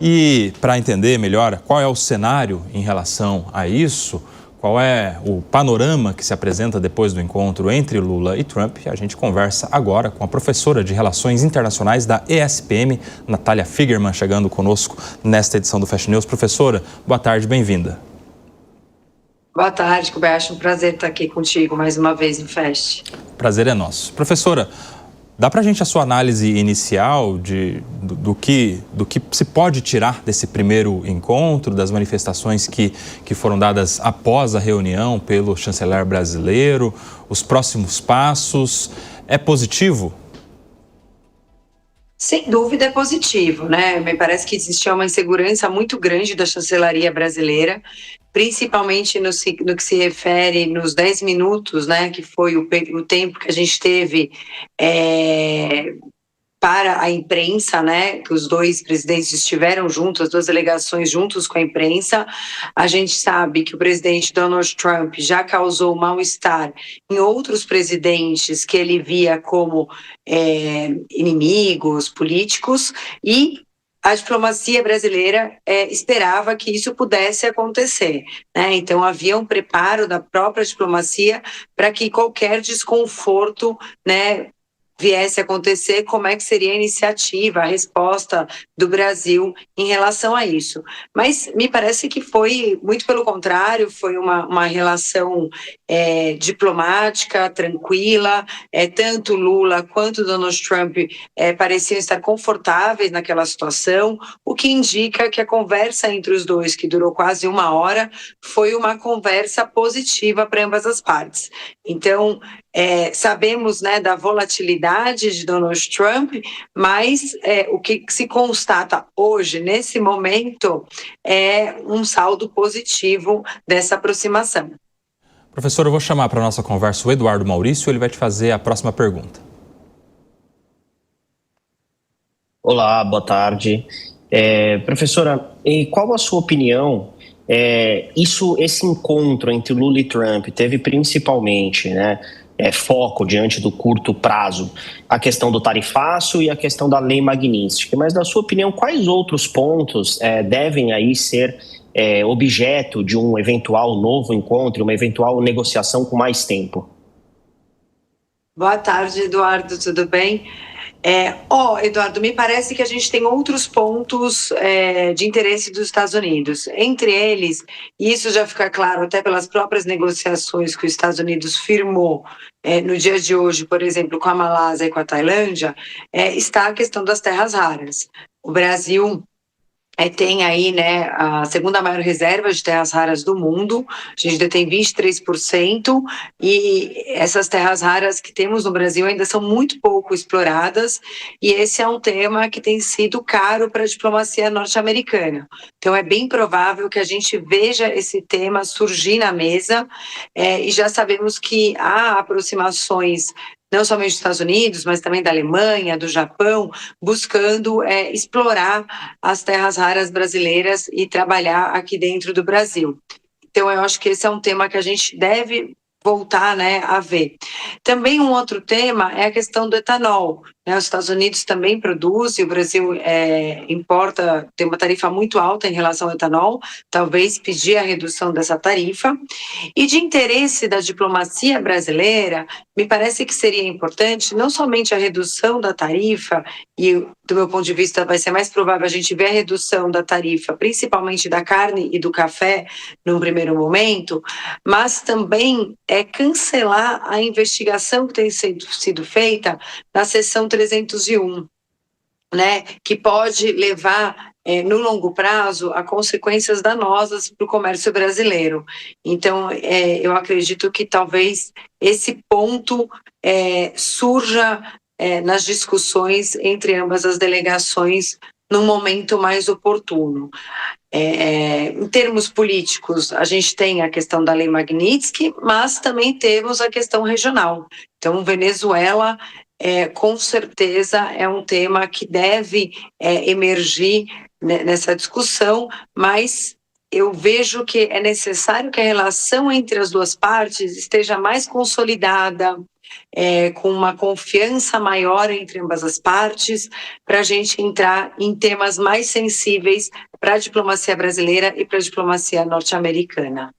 E para entender melhor qual é o cenário em relação a isso, qual é o panorama que se apresenta depois do encontro entre Lula e Trump, a gente conversa agora com a professora de Relações Internacionais da ESPM, Natália Figerman, chegando conosco nesta edição do Fast News. Professora, boa tarde, bem-vinda. Boa tarde, Kubayashi. Um prazer estar aqui contigo mais uma vez no Fast. Prazer é nosso. Professora, dá para a gente a sua análise inicial do que se pode tirar desse primeiro encontro, das manifestações que foram dadas após a reunião pelo chanceler brasileiro, os próximos passos? É positivo? Sem dúvida é positivo, né? Me parece que existia uma insegurança muito grande da chancelaria brasileira, principalmente no que se refere nos 10 minutos, né, que foi o tempo que a gente teve para a imprensa, né, que os dois presidentes estiveram juntos, as duas delegações juntos com a imprensa. A gente sabe que o presidente Donald Trump já causou mal-estar em outros presidentes que ele via como inimigos políticos, e a diplomacia brasileira esperava que isso pudesse acontecer, né? Então havia um preparo da própria diplomacia para que qualquer desconforto, né, viesse a acontecer, como é que seria a iniciativa, a resposta do Brasil em relação a isso. Mas me parece que foi, muito pelo contrário, foi uma relação diplomática, tranquila, tanto Lula quanto Donald Trump pareciam estar confortáveis naquela situação, o que indica que a conversa entre os dois, que durou quase uma hora, foi uma conversa positiva para ambas as partes. Então, sabemos, né, da volatilidade de Donald Trump, mas o que se constata hoje, nesse momento, é um saldo positivo dessa aproximação. Professor, eu vou chamar para a nossa conversa o Eduardo Maurício, ele vai te fazer a próxima pergunta. Olá, boa tarde. Professora, qual a sua opinião? Esse encontro entre Lula e Trump teve principalmente, né, foco diante do curto prazo, a questão do tarifaço e a questão da lei Magnitsky. Mas, na sua opinião, quais outros pontos devem aí ser objeto de um eventual novo encontro, uma eventual negociação com mais tempo? Boa tarde, Eduardo, tudo bem? Eduardo, me parece que a gente tem outros pontos de interesse dos Estados Unidos. Entre eles, e isso já fica claro até pelas próprias negociações que os Estados Unidos firmou no dia de hoje, por exemplo, com a Malásia e com a Tailândia, está a questão das terras raras. O Brasil tem aí, né, a segunda maior reserva de terras raras do mundo. A gente detém 23%, e essas terras raras que temos no Brasil ainda são muito pouco exploradas, e esse é um tema que tem sido caro para a diplomacia norte-americana. Então é bem provável que a gente veja esse tema surgir na mesa, e já sabemos que há aproximações não somente dos Estados Unidos, mas também da Alemanha, do Japão, buscando explorar as terras raras brasileiras e trabalhar aqui dentro do Brasil. Então, eu acho que esse é um tema que a gente deve voltar, né, a ver. Também um outro tema é a questão do etanol, né? Os Estados Unidos também produzem, o Brasil importa, tem uma tarifa muito alta em relação ao etanol, talvez pedir a redução dessa tarifa. E de interesse da diplomacia brasileira, me parece que seria importante não somente a redução da tarifa, e do meu ponto de vista vai ser mais provável a gente ver a redução da tarifa, principalmente da carne e do café, num primeiro momento, mas também cancelar a investigação que tem sido feita na seção 301, né, que pode levar no longo prazo a consequências danosas para o comércio brasileiro. Então, eu acredito que talvez esse ponto surja nas discussões entre ambas as delegações num momento mais oportuno. Em termos políticos, a gente tem a questão da lei Magnitsky, mas também temos a questão regional. Então, Venezuela, com certeza, é um tema que deve emergir nessa discussão, mas eu vejo que é necessário que a relação entre as duas partes esteja mais consolidada, com uma confiança maior entre ambas as partes, para a gente entrar em temas mais sensíveis para a diplomacia brasileira e para a diplomacia norte-americana.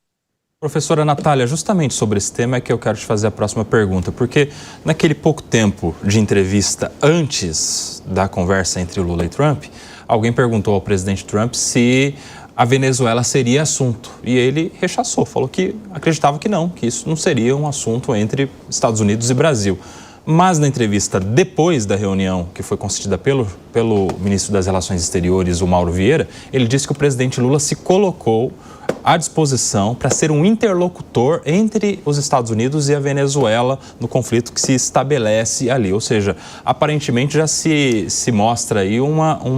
Professora Natália, justamente sobre esse tema é que eu quero te fazer a próxima pergunta, porque naquele pouco tempo de entrevista antes da conversa entre Lula e Trump, alguém perguntou ao presidente Trump se a Venezuela seria assunto e ele rechaçou, falou que acreditava que não, que isso não seria um assunto entre Estados Unidos e Brasil. Mas na entrevista depois da reunião que foi concedida pelo ministro das Relações Exteriores, o Mauro Vieira, ele disse que o presidente Lula se colocou à disposição para ser um interlocutor entre os Estados Unidos e a Venezuela no conflito que se estabelece ali. Ou seja, aparentemente já se mostra aí uma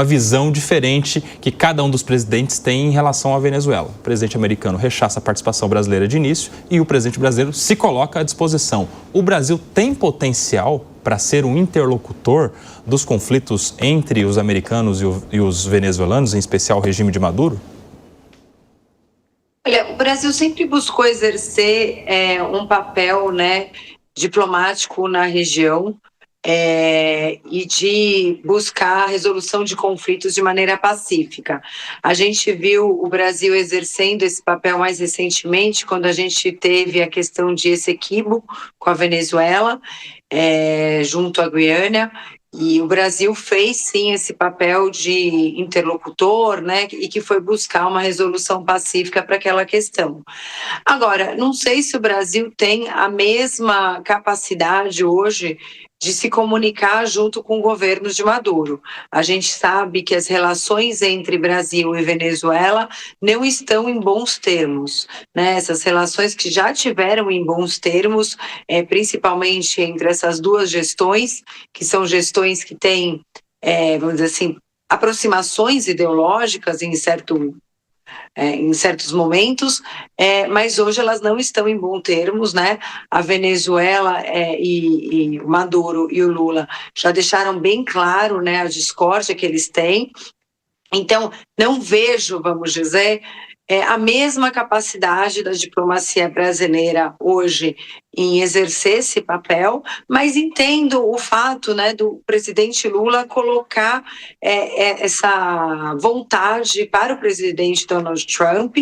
visão diferente que cada um dos presidentes tem em relação à Venezuela. O presidente americano rechaça a participação brasileira de início e o presidente brasileiro se coloca à disposição. O Brasil tem potencial para ser um interlocutor dos conflitos entre os americanos e os venezuelanos, em especial o regime de Maduro? Olha, o Brasil sempre buscou exercer um papel, né, diplomático na região, e de buscar a resolução de conflitos de maneira pacífica. A gente viu o Brasil exercendo esse papel mais recentemente, quando a gente teve a questão de Essequibo com a Venezuela, junto à Guiana, e o Brasil fez sim esse papel de interlocutor, né, e que foi buscar uma resolução pacífica para aquela questão. Agora, não sei se o Brasil tem a mesma capacidade hoje de se comunicar junto com governos de Maduro. A gente sabe que as relações entre Brasil e Venezuela não estão em bons termos, né? Essas relações que já tiveram em bons termos, principalmente entre essas duas gestões, que são gestões que têm, vamos dizer assim, aproximações ideológicas em certos momentos, mas hoje elas não estão em bons termos, né? A Venezuela e o Maduro e o Lula já deixaram bem claro, né, a discórdia que eles têm. Então, não vejo, vamos dizer, a mesma capacidade da diplomacia brasileira hoje em exercer esse papel, mas entendo o fato, né, do presidente Lula colocar essa vontade para o presidente Donald Trump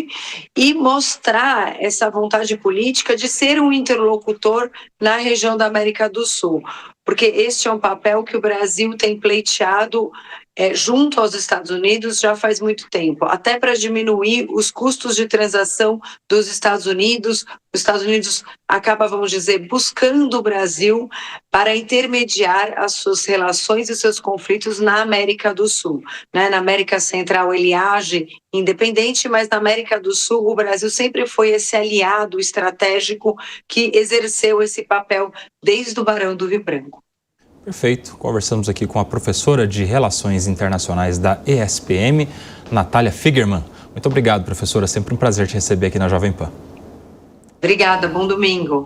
e mostrar essa vontade política de ser um interlocutor na região da América do Sul, porque este é um papel que o Brasil tem pleiteado junto aos Estados Unidos já faz muito tempo, até para diminuir os custos de transação dos Estados Unidos. Os Estados Unidos acaba, vamos dizer, buscando o Brasil para intermediar as suas relações e seus conflitos na América do Sul, né? Na América Central ele age independente, mas na América do Sul o Brasil sempre foi esse aliado estratégico que exerceu esse papel desde o Barão do Rio Branco. Perfeito. Conversamos aqui com a professora de Relações Internacionais da ESPM, Natália Figerman. Muito obrigado, professora. Sempre um prazer te receber aqui na Jovem Pan. Obrigada, bom domingo.